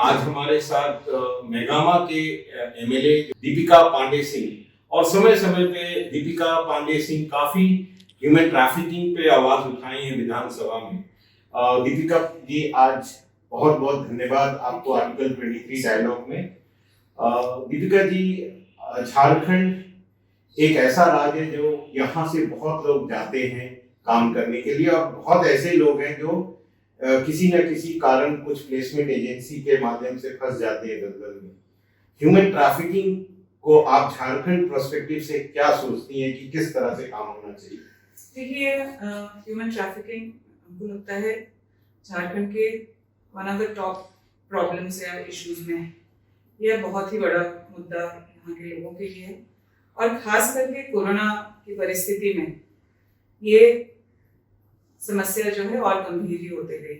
आज हमारे साथ मेगामा के एमएलए दीपिका पांडे सिंह। और समय समय पे दीपिका पांडे सिंह काफी ह्यूमन ट्रैफिकिंग पे आवाज उठाई है विधानसभा में। दीपिका जी, आज बहुत बहुत धन्यवाद आपको आर्टिकल 23 डायलॉग में। दीपिका जी, झारखंड एक ऐसा राज्य है जो यहाँ से बहुत लोग जाते हैं काम करने के लिए, और बहुत ऐसे लोग हैं जो किसी न किसी कारण कुछ प्लेसमेंट एजेंसी के माध्यम से फंस जाते हैं दलदल में। ह्यूमन ट्रैफिकिंग को आप झारखंड पर्सपेक्टिव से क्या सोचती हैं कि किस तरह से काम होना चाहिए? देखिए, ह्यूमन ट्रैफिकिंग हमको लगता है झारखंड के one of the top problems या इश्यूज में है। यह बहुत ही बड़ा मुद्दा यहाँ के लोगों के लिए है, और खास करके कोरोना की परिस्थिति में ये समस्या जो है और गंभीर ही होते गई।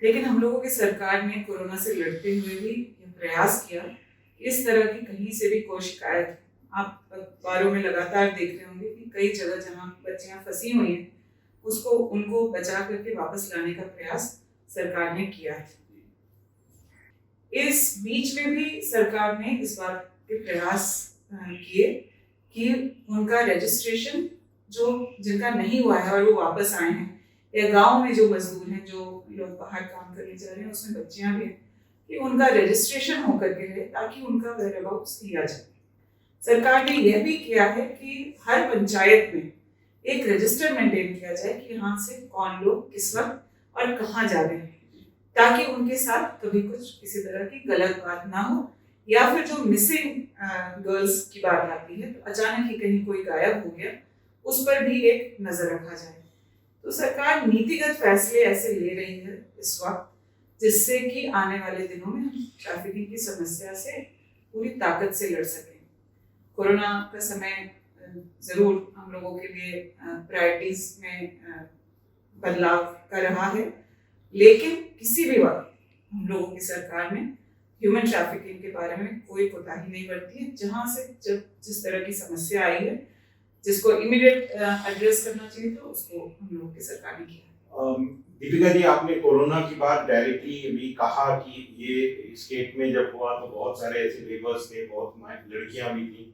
लेकिन हम लोगों की सरकार ने कोरोना से लड़ते हुए भी यह प्रयास किया कि इस तरह की कहीं से भी कोई शिकायत, आप अखबारों में लगातार देख रहे होंगे कि कई जगह जहाँ बच्चियां फंसी हुई हैं उसको उनको बचा करके वापस लाने का प्रयास सरकार ने किया है। इस बीच में भी सरकार ने इस बात के प्रयास किए कि उनका रजिस्ट्रेशन जो जिनका नहीं हुआ है और वो वापस आए हैं, या गांव में जो मजदूर हैं, जो लोग बाहर काम करने जा रहे हैं, उसमें बच्चियां भी हैं, कि उनका रजिस्ट्रेशन होकर के रहे ताकि उनका वेयरअबाउट्स लिया जाए। सरकार ने यह भी किया है कि हर पंचायत में एक रजिस्टर मेंटेन किया जाए कि यहाँ से कौन लोग किस वक्त और कहाँ जा रहे हैं, ताकि उनके साथ कभी कुछ किसी तरह की गलत बात ना हो, या फिर जो मिसिंग गर्ल्स की बात आती है तो अचानक ही कहीं कोई गायब हो गया, उस पर भी एक नजर रखा जाए। तो सरकार नीतिगत फैसले ऐसे ले रही है इस वक्त, जिससे कि आने वाले दिनों में हम ट्रैफिकिंग की समस्या से पूरी ताकत से लड़ सकें। कोरोना का समय जरूर हम लोगों के लिए प्रायोरिटीज में बदलाव कर रहा है, लेकिन किसी भी वक्त हम लोगों की सरकार ने ह्यूमन ट्रैफिकिंग के बारे में कोई कोताही नहीं बरती है। जहां से जब जिस तरह की समस्या आई है जिसको इमीडिएट एड्रेस करना चाहिए तो उसको हम लोगों की सरकार ने किया। दीपिका जी, आपने कोरोना की बात डायरेक्टली भी कहा कि ये स्टेट में जब हुआ तो बहुत सारे ऐसे लेबर्स थे, बहुत लड़कियां भी थी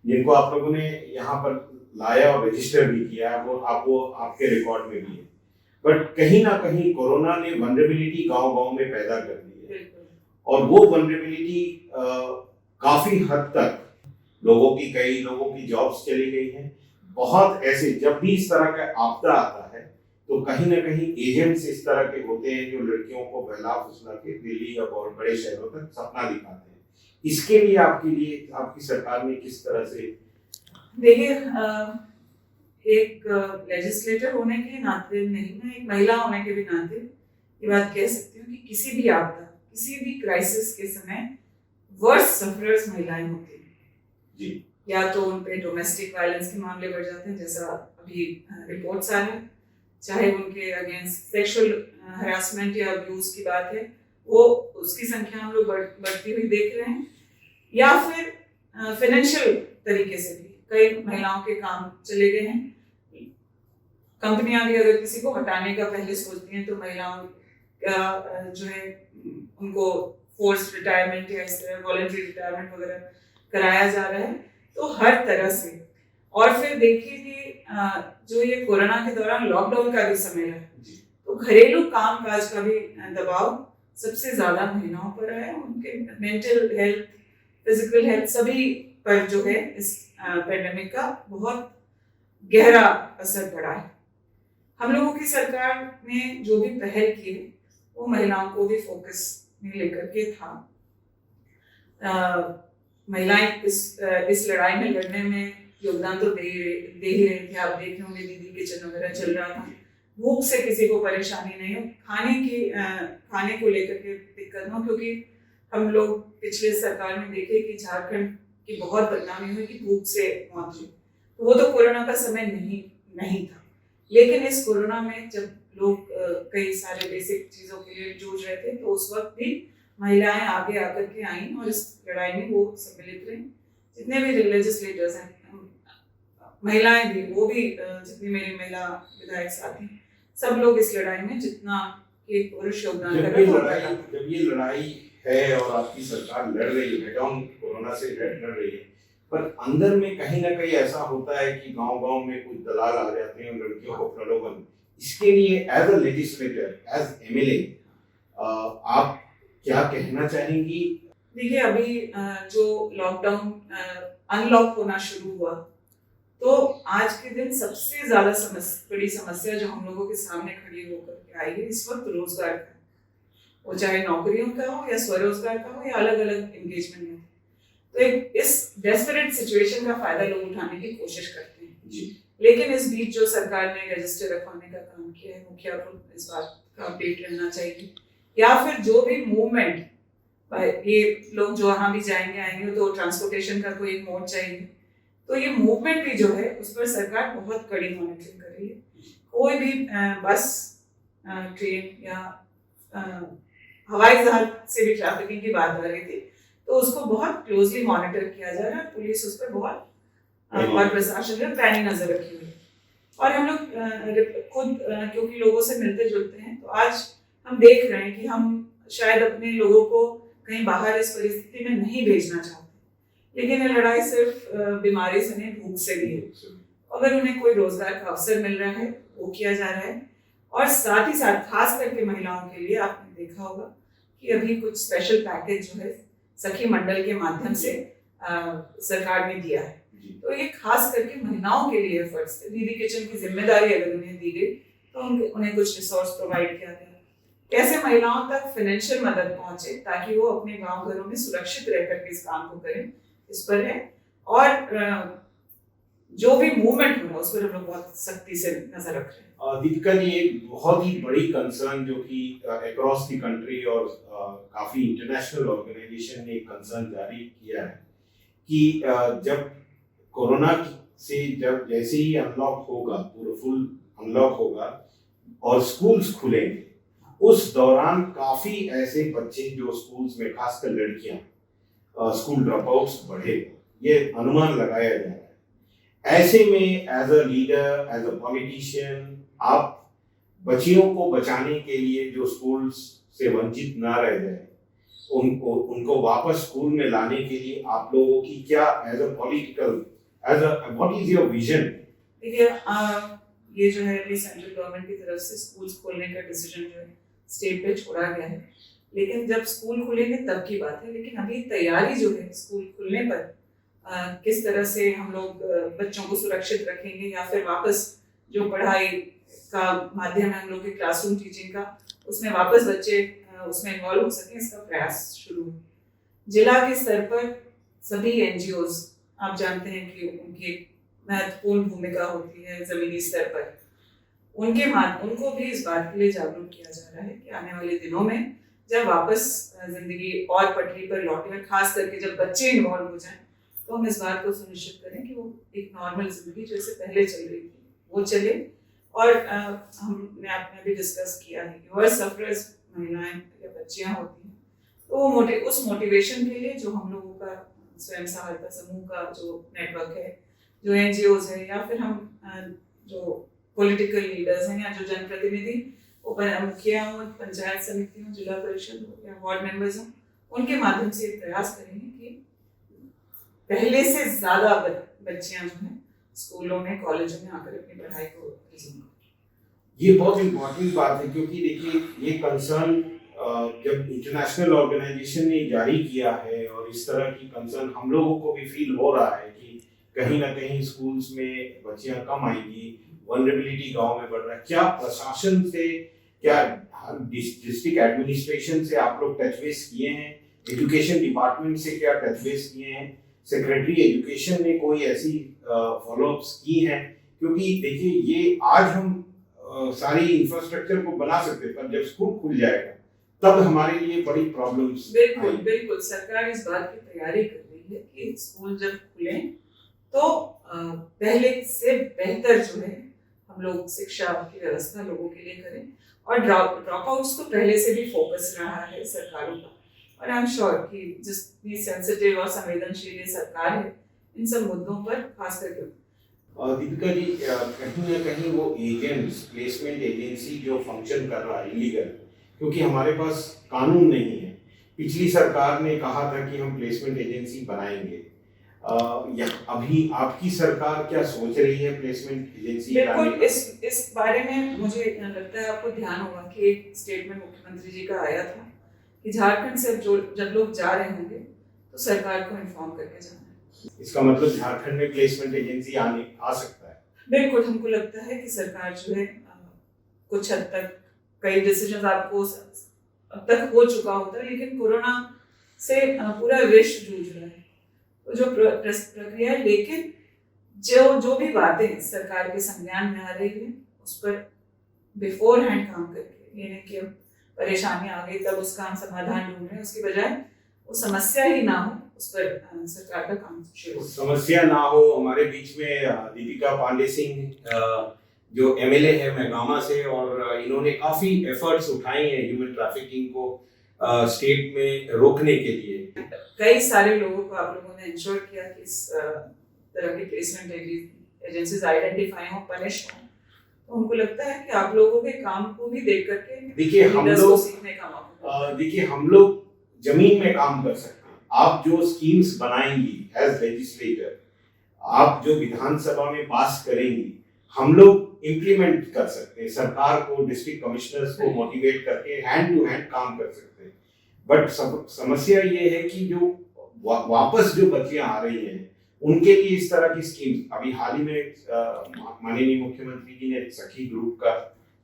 जिनको आप लोगों ने यहाँ पर लाया और रजिस्टर भी किया, वो आपके रिकॉर्ड में भी है। बट कहीं ना कहीं कोरोना ने वनरेबिलिटी गांव-गांव में पैदा कर दी है, और वो वनरेबिलिटी काफी हद तक कई लोगों की जॉब्स चली गई हैं। बहुत ऐसे जब भी इस तरह का आपदा आता है तो कहीं ना कहीं एजेंट्स इस तरह के होते हैं जो लड़कियों को बहला फुसला के दिल्ली या बहुत बड़े शहरों तक सपना दिखाते हैं। इसके लिए आपकी सरकार ने किस तरह से? देखिए, एक लेजिस्लेटर होने के नाते नहीं, मैं एक महिला होने के भी नाते ये बात कह सकती हूँ कि किसी भी आपदा, किसी भी क्राइसिस के समय वर्स्ट सफरर्स महिलाएं होती हैं जी। या तो उन पे डोमेस्टिक वायलेंस के मामले बढ़ जाते हैं, जैसा अभी रिपोर्ट्स आ रहे हैं, चाहे उनके अगेंस्ट सेक्सुअल हरासमेंट या अब्यूज की बात है, वो उसकी संख्या हम लोग बढ़ती हुई देख रहे हैं, या फिर फाइनेंशियल तरीके से भी कई महिलाओं के काम चले गए हैं। कंपनियां भी अगर किसी को हटाने का पहले सोचती हैं तो महिलाओं का जो है उनको फोर्स रिटायरमेंट या इस तरह वॉलंटरी रिटायरमेंट वगैरह कराया जा रहा है। तो हर तरह से, और फिर देखिए कि जो ये कोरोना के दौरान लॉकडाउन का भी समय रहा, तो घरेलू काम काज का भी दबाव सबसे ज्यादा महिलाओं पर है। उनके मेंटल हेल्थ, फिजिकल हेल्थ सभी पर जो है इस पेंडेमिक का बहुत गहरा असर पड़ा है। हम लोगों की सरकार ने जो भी पहल की है वो महिलाओं को भी फोकस में लेकर के था। महिलाएं इस लड़ाई में लड़ने में योगदान तो दे ही रही थी। आप देख रहे होंगे दीदी किचन वगैरह चल रहा था, भूख से किसी को परेशानी नहीं हो, खाने को लेकर के दिक्कत हो, क्योंकि हम लोग पिछले सरकार में देखे कि झारखंड की बहुत बदनामी हुई कि भूख से मौत हुई। तो वो तो कोरोना का समय नहीं था, लेकिन इस कोरोना में जब लोग कई सारे बेसिक चीजों के लिए जूझ रहे थे तो उस वक्त भी महिलाएं आगे आकर के आई और इस लड़ाई में वो सम्मिलित रही। जितने भी लेजिस्लेटर्स हैं, महिलाएं भी, वो भी जितनी मेरी महिला विधायक साथी, सब लोग इस लड़ाई में जितना कि पुरुष योगदान जब कर ये रहा लड़ाई है। जब ये लड़ाई है और आपकी सरकार लड़ रही है, डाउन कोरोना से लड़ रही है, पर अंदर में कहीं ना कहीं ऐसा होता है कि गांव-गांव में कुछ दलाल आ जाते हैं और लड़कियों को प्रलोभन, इसके लिए as a legislator, as MLA, आप क्या कहना चाहेंगी? देखिए अभी जो लॉकडाउन अनलॉक होना शुरू हुआ, तो आज के दिन सबसे ज्यादा बड़ी समस्या जो हम लोगों के सामने खड़ी होकर के आई है इस वक्त रोजगार का, वो चाहे नौकरियों का हो या स्वरोजगार का हो या अलग अलग एंगेजमेंट में। तो इस डेस्परेट सिचुएशन का फायदा लोग उठाने की कोशिश करते हैं जी। लेकिन इस बीच जो सरकार ने रजिस्टर रखवाने का काम किया है, मुखिया को इस बात का अपडेट रहना चाहिए, या फिर जो भी मूवमेंट, ये लोग जो वहां भी जाएंगे आएंगे तो ट्रांसपोर्टेशन का कोई एक मोड चाहिए, तो ये मूवमेंट भी जो है उस पर सरकार बहुत कड़ी मॉनिटरिंग कर रही है। कोई भी बस, ट्रेन या हवाई जहाज से भी ट्रैफिकिंग की बात आ रही थी, तो उसको बहुत क्लोजली मॉनिटर किया जा रहा है, पुलिस उस पर बहुत और प्रशासन ने पैनी नजर रखी हुई है। और हम लोग खुद क्योंकि लोगों से मिलते जुलते हैं, तो आज हम देख रहे हैं कि हम शायद अपने लोगों को कहीं बाहर इस परिस्थिति में नहीं भेजना चाहते, लेकिन ये लड़ाई सिर्फ बीमारी से नहीं, भूख से भी है। अगर उन्हें कोई रोजगार का अवसर मिल रहा है वो किया जा रहा है। और साथ ही साथ खास करके महिलाओं के लिए आपने देखा होगा कि अभी कुछ स्पेशल पैकेज जो है सखी मंडल के माध्यम से सरकार ने दिया है, तो ये खास करके महिलाओं के लिए एफर्ट्स थे। दीदी किचन की जिम्मेदारी अगर उन्हें दी गई तो उन्हें कुछ रिसोर्स प्रोवाइड किया गया, कैसे महिलाओं तक फाइनेंशियल मदद पहुंचे ताकि वो अपने गांव घरों में सुरक्षित रहकर के इस काम को करें, इस पर है। और जो भी मूवमेंट हो रहा है उस पर हम लोग बहुत सख्ती से नजर रख रहे हैं। दीपिका जी, एक बहुत ही बड़ी कंसर्न जो कि अक्रॉस द कंट्री और काफी इंटरनेशनल ऑर्गेनाइजेशन ने एक कंसर्न जारी किया है कि जब कोरोना से जब जैसे ही अनलॉक होगा, पूरा फुल अनलॉक होगा और स्कूल्स खुलेंगे, उस दौरान काफी ऐसे बच्चे जो स्कूल्स में, खासकर लड़कियां, स्कूल ड्रॉप आउट्स बढ़े, ये अनुमान लगाया जा रहा है। ऐसे में as a leader, as a politician, आप बच्चियों को बचाने के लिए जो स्कूल्स से वंचित ना रह जाए, उनको वापस स्कूल में लाने के लिए आप लोगों की क्या as a political, as a what is your vision? देखिए ये जो है अभी सेंट्रल गवर्नमेंट की तरफ से स्कूल्स खोलने का डिसीजन जो है स्टेट पे छोड़ा गया है, लेकिन जब स्कूल खुलेंगे तब की बात है। लेकिन अभी तैयारी जो है स्कूल खुलने पर किस तरह से हम लोग बच्चों को सुरक्षित रखेंगे, या फिर वापस जो पढ़ाई का माध्यम है हम लोग के क्लासरूम टीचिंग का, उसमें वापस बच्चे उसमें इन्वॉल्व हो सकें, इसका प्रयास शुरू है। जिला के स्तर पर सभी एनजीओज, आप जानते हैं कि उनकी महत्वपूर्ण भूमिका होती है जमीनी स्तर पर, उनको भी इस बात के लिए जागरूक किया जा रहा है कि आने वाले दिनों में जब वापस जिंदगी और पटरी पर लौटे, खास करके जब बच्चे इन्वॉल्व हो जाएं, तो हम इस बात को सुनिश्चित करें कि वो एक नॉर्मल जिंदगी जैसे पहले चल रही थी वो चले। और हमने आपने भी डिस्कस किया है कि वर्स्ट सफरर्स महिलाएं या बच्चियां होती हैं, तो उस मोटिवेशन के लिए जो हम लोगों का स्वयं सहायता समूह का जो नेटवर्क है, जो एनजीओज है, या फिर हम जो पॉलिटिकल लीडर्स हैं या जो जनप्रतिनिधि, वो मुखिया हो, पंचायत समिति हो, जिला परिषद हो या वार्ड मेंबर्स हो, उनके माध्यम से प्रयास करेंगे कि पहले से ज्यादा बच्चियां जो हैं स्कूलों में, कॉलेजों में आकर अपनी पढ़ाई को रिज्यूम करें। ये बहुत इम्पोर्टेंट बात है, क्योंकि देखिए ये कंसर्न जब इंटरनेशनल ऑर्गेनाइजेशन ने जारी किया है और इस तरह की कंसर्न हम लोगों को भी फील हो रहा है कि कहीं ना कहीं स्कूल्स में बच्चियां कम आएंगी, वल्नरेबिलिटी गांव में बढ़ रहा है। क्या प्रशासन से, क्या डिस्ट्रिक्ट एडमिनिस्ट्रेशन से आप लोग टच बेस किए हैं? एजुकेशन डिपार्टमेंट से क्या टच बेस किए हैं? सेक्रेटरी एजुकेशन ने कोई ऐसी फॉलोअप्स की हैं? क्योंकि देखिए ये आज हम सारी इंफ्रास्ट्रक्चर को बना सकते हैं, पर जब स्कूल खुल जाएगा तब हमारे लिए बड़ी प्रॉब्लम्स। बिल्कुल सरकार इस बात की तैयारी कर रही है कि स्कूल जब खुले तो पहले से बेहतर जो है हम लोग शिक्षा की व्यवस्था लोगों के लिए करें। और ड्रॉप आउट्स तो पहले से भी फोकस रहा है सरकारों का, और आई एम श्योर कि जितनी सेंसिटिव और संवेदनशील सरकार है इन सब मुद्दों पर खास करके। दीपिका जी, कहीं ना कहीं वो एजेंट्स, प्लेसमेंट एजेंसी जो फंक्शन कर रहा है इलीगल, क्योंकि हमारे पास कानून नहीं है। पिछली सरकार ने कहा था कि हम प्लेसमेंट एजेंसी बनाएंगे। अभी आपकी सरकार क्या सोच रही है प्लेसमेंट एजेंसी बिल्कुल, इस बारे में मुझे लगता है आपको ध्यान होगा कि एक स्टेटमेंट मुख्यमंत्री जी का आया था कि झारखंड से जब लोग जा रहे होंगे तो सरकार को इन्फॉर्म करके जाना है। इसका मतलब झारखंड में प्लेसमेंट एजेंसी आ सकता है। बिल्कुल, हमको लगता है कि सरकार जो है कुछ हद तक कई डिसीजन आपको अब तक हो चुका होता है, लेकिन कोरोना से पूरा विश्व जूझ रहा है। तो जो प्रक्रिया है, लेकिन जो भी बातें सरकार के संज्ञान में आ रही है उस पर बिफोर हैंड काम करके, ये नहीं कि परेशानी आ गई तब उसका हम समाधान ढूंढ रहे हैं, उसकी बजाय वो समस्या ही ना हो उस पर सरकार का काम शुरू। समस्या ना हो। हमारे बीच में दीपिका पांडे सिंह जो एमएलए है मेहगामा से, और इन्होंने काफी एफर्ट्स उठाए हैं ह्यूमन ट्रैफिकिंग को स्टेट में रोकने के लिए। कई सारे लोगों को आप लोगों ने इंश्योर किया कि इस तरह की प्लेसमेंट एजेंसीज आइडेंटिफाई हो, पनिश हो। तो हमको लगता है कि आप लोगों के काम को भी देख करके देखिए हम लोग जमीन में काम कर सकते हैं। आप जो स्कीम्स बनाएंगी एज लेजिस्लेटर, आप जो विधानसभा में पास करेंगी, हम लोग इम्प्लीमेंट कर सकते हैं। सरकार को, डिस्ट्रिक्ट कमिश्नर्स को मोटिवेट करके हैंड टू हैंड काम कर सकते हैं। बट समस्या ये है कि जो वापस जो बच्चियां आ रही हैं उनके लिए इस तरह की स्कीम्स, अभी हाल ही में माननीय मुख्यमंत्री जी ने सखी ग्रुप का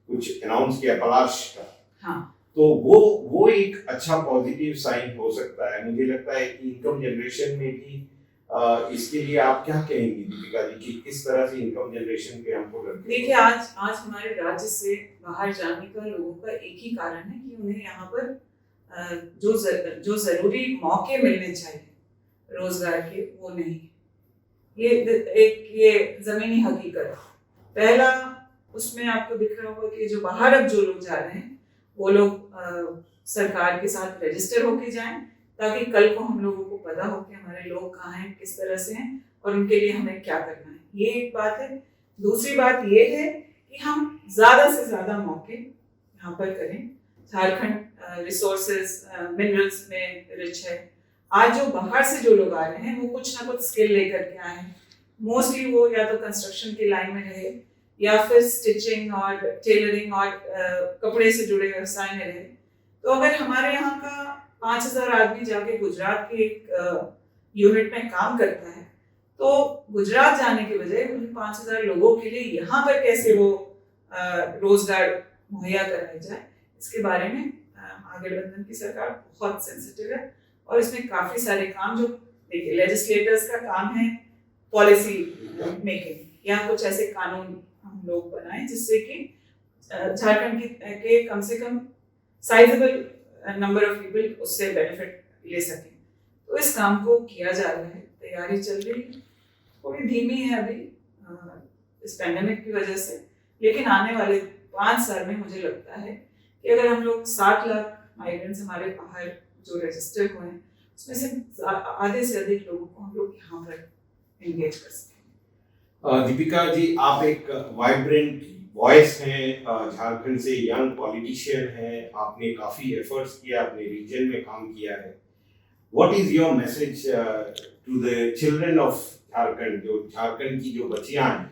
कुछ अनाउंस किया, पलाश का। हाँ। तो वो एक अच्छा पॉजिटिव साइन हो सकता है। मुझे लगता है कि इनकम जनरेशन में भी इसके लिए आप क्या कहेंगी दीपिका जी कि किस तरह से इनकम जनरेशन पे हमको लगता है? देखिए, आज हमारे राज्य से बाहर जाने का लोगों का एक ही कारण है कि उन्हें यहाँ पर जो जरूरी मौके मिलने चाहिए रोजगार के, वो नहीं। ये जमीनी हकीकत। पहला, उसमें आपको दिख रहा होगा कि जो बाहर अब जो लोग जा रहे हैं वो लोग सरकार के साथ रजिस्टर होके जाएं, ताकि कल को हम लोगों को पता हो कि हमारे लोग कहाँ हैं, किस तरह से हैं और उनके लिए हमें क्या करना है। ये एक बात है। दूसरी बात ये है कि हम ज्यादा से ज्यादा मौके यहाँ पर करें। झारखंड रिसोर्सेज मिनरल्स में रिच है। आज जो बाहर से जो लोग आ रहे हैं वो कुछ ना कुछ स्किल लेकर के आए हैं। मोस्टली वो या तो कंस्ट्रक्शन की लाइन में रहे या फिर स्टिचिंग और टेलरिंग और कपड़े से जुड़े व्यवसाय में रहे। तो अगर हमारे यहाँ का 5,000 आदमी जाके गुजरात के एक यूनिट में काम करता है, तो गुजरात जाने के बजाय उन 5,000 लोगों के लिए यहाँ पर कैसे वो रोजगार मुहैया कराया जाए, इसके बारे में आगे गठबंधन की सरकार बहुत सेंसिटिव है। और इसमें काफी सारे काम जो देखिए लेजिस्लेटर्स का काम है पॉलिसी मेकिंग, या कुछ ऐसे कानून हम लोग बनाएं जिससे कि झारखंड के कम से कम साइजेबल नंबर ऑफ पीपल उससे बेनिफिट ले सकें। तो इस काम को किया जा रहा है, तैयारी चल रही है। थोड़ी धीमी है अभी इस पैंडेमिक की वजह से, लेकिन आने वाले 5 साल में मुझे लगता है कि अगर हम लोग 7 लाख माइग्रेंट्स हमारे बाहर जो रजिस्टर हुए हैं उसमें से आधे से अधिक लोगों को हम लोग यहाँ पर एंगेज कर सकते। दीपिका जी, आप एक वाइब्रेंट वॉइस हैं, झारखंड से यंग पॉलिटिशियन हैं, आपने काफी एफर्ट्स किया, अपने रीजन में काम किया है। What is your message to the children of Jharkhand? जो झारखंड की जो बच्चियां हैं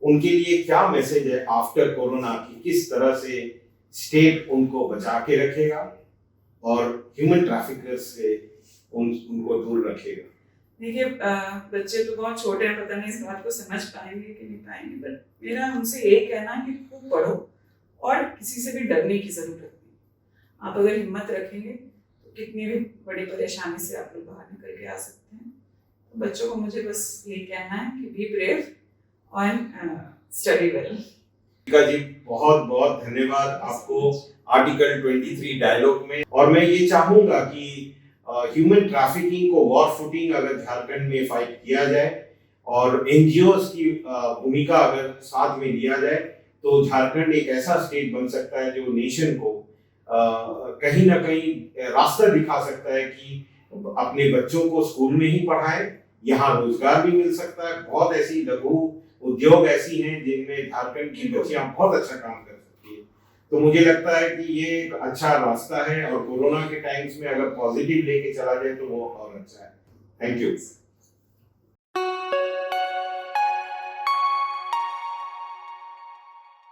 उनके लिए क्या मैसेज है आफ्टर कोरोना की? किस तरह से स्टेट उनको बचा के रखेगा और ह्यूमन ट्रैफिकर्स से उनको दूर रखेगा? देखिए, बच्चे तो बहुत छोटे हैं, पता नहीं इस बात को समझ पाएंगे कि नहीं पाएंगे, बट मेरा उनसे यही कहना है कि खूब पढ़ो और किसी से भी डरने की जरूरत नहीं। आप अगर हिम्मत रखेंगे तो कितनी भी बड़ी परेशानी से आप लोग बाहर निकल के आ सकते हैं। तो बच्चों को मुझे बस यही कहना है कि बी ब्रेव और स्टडी वेल। जी बहुत बहुत धन्यवाद आपको आर्टिकल 23 डायलॉग में। और मैं ये चाहूंगा कि ह्यूमन ट्रैफिकिंग को वॉर फुटिंग अगर झारखंड में फाइट किया जाए और एनजीओस की भूमिका अगर साथ में लिया जाए तो झारखंड एक ऐसा स्टेट बन सकता है जो नेशन को कहीं ना कहीं रास्ता दिखा सकता है कि अपने बच्चों को स्कूल में ही पढ़ाए, यहाँ रोजगार भी मिल सकता है। बहुत ऐसी लघु उद्योग ऐसी हैं जिनमें झारखंड की बच्चियां बहुत अच्छा काम कर सकती है। तो मुझे लगता है कि ये एक अच्छा रास्ता है और कोरोना के टाइम्स में अगर पॉजिटिव लेके चला जाए तो वो और अच्छा है। Thank you.